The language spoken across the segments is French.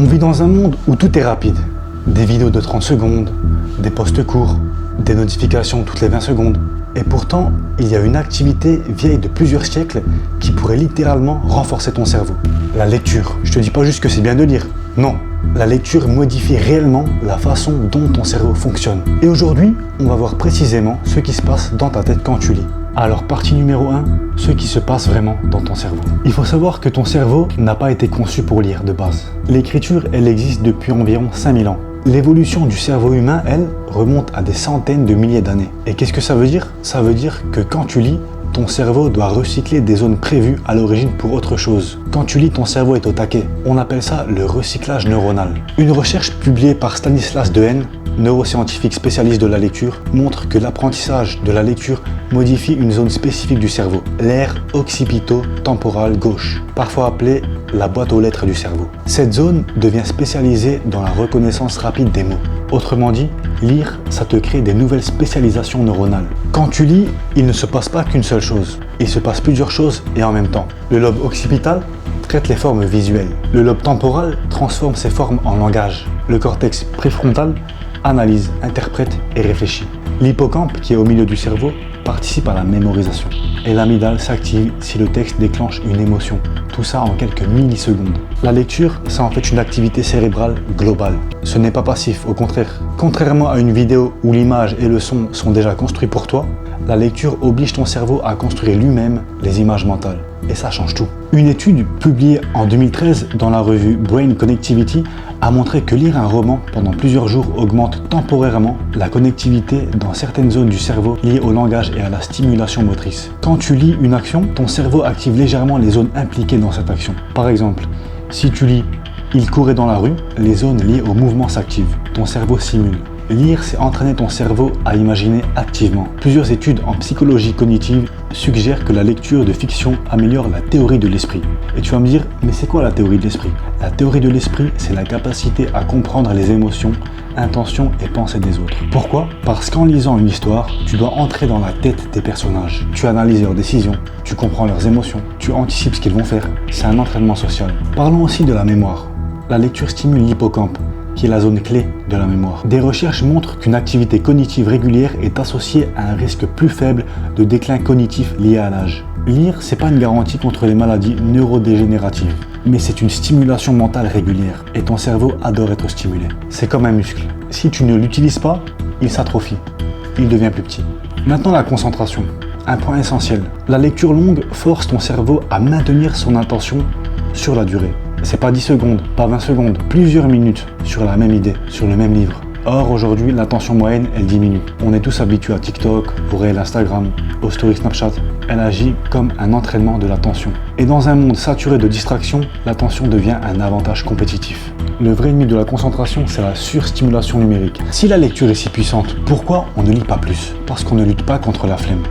On vit dans un monde où tout est rapide. Des vidéos de 30 secondes, des posts courts, des notifications toutes les 20 secondes. Et pourtant, il y a une activité vieille de plusieurs siècles qui pourrait littéralement renforcer ton cerveau. La lecture. Je te dis pas juste que c'est bien de lire. Non. La lecture modifie réellement la façon dont ton cerveau fonctionne. Et aujourd'hui, on va voir précisément ce qui se passe dans ta tête quand tu lis. Alors partie numéro 1, ce qui se passe vraiment dans ton cerveau. Il faut savoir que ton cerveau n'a pas été conçu pour lire de base. L'écriture, elle existe depuis environ 5000 ans. L'évolution du cerveau humain, elle, remonte à des centaines de milliers d'années. Et qu'est-ce que ça veut dire? Ça veut dire que quand tu lis, ton cerveau doit recycler des zones prévues à l'origine pour autre chose. Quand tu lis, ton cerveau est au taquet. On appelle ça le recyclage neuronal. Une recherche publiée par Stanislas Dehaene, neuroscientifique spécialiste de la lecture, montre que l'apprentissage de la lecture modifie une zone spécifique du cerveau, l'aire occipito-temporale gauche, parfois appelée la boîte aux lettres du cerveau. Cette zone devient spécialisée dans la reconnaissance rapide des mots. Autrement dit, lire, ça te crée des nouvelles spécialisations neuronales. Quand tu lis, il ne se passe pas qu'une seule chose. Il se passe plusieurs choses et en même temps. Le lobe occipital traite les formes visuelles. Le lobe temporal transforme ces formes en langage. Le cortex préfrontal analyse, interprète et réfléchit. L'hippocampe, qui est au milieu du cerveau, participe à la mémorisation. Et l'amygdale s'active si le texte déclenche une émotion. Tout ça en quelques millisecondes. La lecture, c'est en fait une activité cérébrale globale. Ce n'est pas passif, au contraire. Contrairement à une vidéo où l'image et le son sont déjà construits pour toi, la lecture oblige ton cerveau à construire lui-même les images mentales. Et ça change tout. Une étude publiée en 2013 dans la revue Brain Connectivity a montré que lire un roman pendant plusieurs jours augmente temporairement la connectivité dans certaines zones du cerveau liées au langage et à la stimulation motrice. Quand tu lis une action, ton cerveau active légèrement les zones impliquées dans cette action. Par exemple, si tu lis « Il courait dans la rue », les zones liées au mouvement s'activent. Ton cerveau simule. Lire, c'est entraîner ton cerveau à imaginer activement. Plusieurs études en psychologie cognitive suggèrent que la lecture de fiction améliore la théorie de l'esprit. Et tu vas me dire, mais c'est quoi la théorie de l'esprit? La théorie de l'esprit, c'est la capacité à comprendre les émotions, intentions et pensées des autres. Pourquoi? Parce qu'en lisant une histoire, tu dois entrer dans la tête des personnages. Tu analyses leurs décisions, tu comprends leurs émotions, tu anticipes ce qu'ils vont faire. C'est un entraînement social. Parlons aussi de la mémoire. La lecture stimule l'hippocampe, qui est la zone clé de la mémoire. Des recherches montrent qu'une activité cognitive régulière est associée à un risque plus faible de déclin cognitif lié à l'âge. Lire, c'est pas une garantie contre les maladies neurodégénératives, mais c'est une stimulation mentale régulière, et ton cerveau adore être stimulé. C'est comme un muscle. Si tu ne l'utilises pas, il s'atrophie, il devient plus petit. Maintenant la concentration, un point essentiel. La lecture longue force ton cerveau à maintenir son attention sur la durée. C'est pas 10 secondes, pas 20 secondes, plusieurs minutes sur la même idée, sur le même livre. Or, aujourd'hui, l'attention moyenne, elle diminue. On est tous habitués à TikTok, aux réels Instagram, aux stories Snapchat. Elle agit comme un entraînement de l'attention. Et dans un monde saturé de distractions, l'attention devient un avantage compétitif. Le vrai ennemi de la concentration, c'est la surstimulation numérique. Si la lecture est si puissante, pourquoi on ne lit pas plus? Parce qu'on ne lutte pas contre la flemme.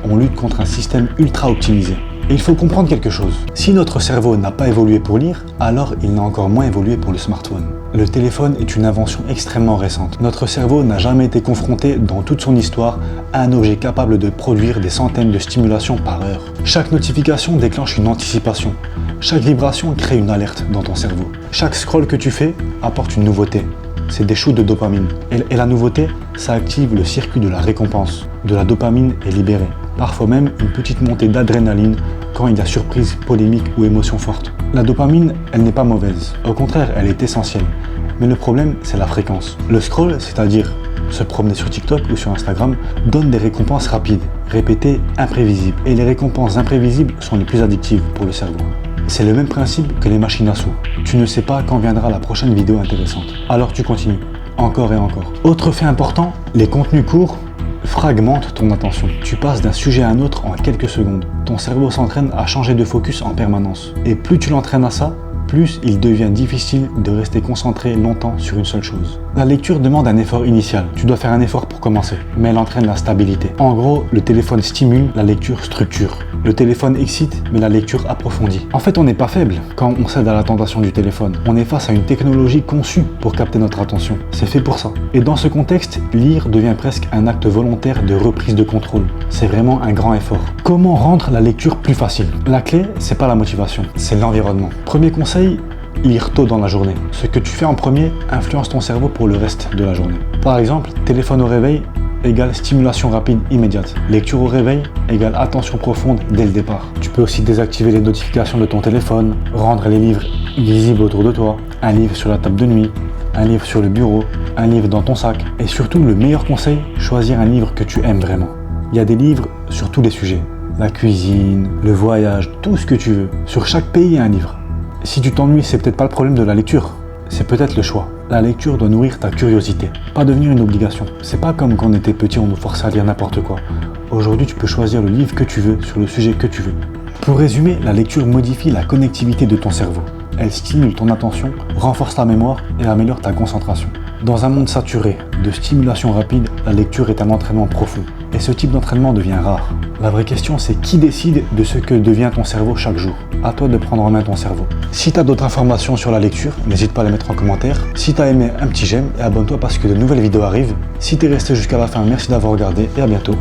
On lutte contre un système ultra optimisé. Et il faut comprendre quelque chose. Si notre cerveau n'a pas évolué pour lire, alors il n'a encore moins évolué pour le smartphone. Le téléphone est une invention extrêmement récente. Notre cerveau n'a jamais été confronté dans toute son histoire à un objet capable de produire des centaines de stimulations par heure. Chaque notification déclenche une anticipation. Chaque vibration crée une alerte dans ton cerveau. Chaque scroll que tu fais apporte une nouveauté. C'est des shoots de dopamine. Et la nouveauté, ça active le circuit de la récompense. De la dopamine est libérée. Parfois même une petite montée d'adrénaline quand il y a surprise, polémique ou émotion forte. La dopamine, elle n'est pas mauvaise. Au contraire, elle est essentielle. Mais le problème, c'est la fréquence. Le scroll, c'est-à-dire se promener sur TikTok ou sur Instagram, donne des récompenses rapides, répétées, imprévisibles. Et les récompenses imprévisibles sont les plus addictives pour le cerveau. C'est le même principe que les machines à sous. Tu ne sais pas quand viendra la prochaine vidéo intéressante. Alors tu continues, encore et encore. Autre fait important, les contenus courts fragmentent ton attention. Tu passes d'un sujet à un autre en quelques secondes. Ton cerveau s'entraîne à changer de focus en permanence. Et plus tu l'entraînes à ça, plus il devient difficile de rester concentré longtemps sur une seule chose. La lecture demande un effort initial. Tu dois faire un effort pour commencer, mais elle entraîne la stabilité. En gros, le téléphone stimule, la lecture structure. Le téléphone excite, mais la lecture approfondit. En fait, on n'est pas faible quand on cède à la tentation du téléphone. On est face à une technologie conçue pour capter notre attention. C'est fait pour ça. Et dans ce contexte, lire devient presque un acte volontaire de reprise de contrôle. C'est vraiment un grand effort. Comment rendre la lecture plus facile? La clé, c'est pas la motivation, c'est l'environnement. Premier conseil, lire tôt dans la journée. Ce que tu fais en premier influence ton cerveau pour le reste de la journée. Par exemple, téléphone au réveil égale stimulation rapide immédiate. Lecture au réveil égale attention profonde dès le départ. Tu peux aussi désactiver les notifications de ton téléphone, rendre les livres visibles autour de toi, un livre sur la table de nuit, un livre sur le bureau, un livre dans ton sac. Et surtout, le meilleur conseil, choisir un livre que tu aimes vraiment. Il y a des livres sur tous les sujets. La cuisine, le voyage, tout ce que tu veux. Sur chaque pays, il y a un livre. Si tu t'ennuies, c'est peut-être pas le problème de la lecture. C'est peut-être le choix. La lecture doit nourrir ta curiosité, pas devenir une obligation. C'est pas comme quand on était petit, on nous forçait à lire n'importe quoi. Aujourd'hui, tu peux choisir le livre que tu veux, sur le sujet que tu veux. Pour résumer, la lecture modifie la connectivité de ton cerveau. Elle stimule ton attention, renforce ta mémoire et améliore ta concentration. Dans un monde saturé de stimulation rapide, la lecture est un entraînement profond. Et ce type d'entraînement devient rare. La vraie question, c'est qui décide de ce que devient ton cerveau chaque jour? À toi de prendre en main ton cerveau. Si tu as d'autres informations sur la lecture, n'hésite pas à les mettre en commentaire. Si tu as aimé, un petit j'aime et abonne-toi parce que de nouvelles vidéos arrivent. Si tu es resté jusqu'à la fin, merci d'avoir regardé et à bientôt.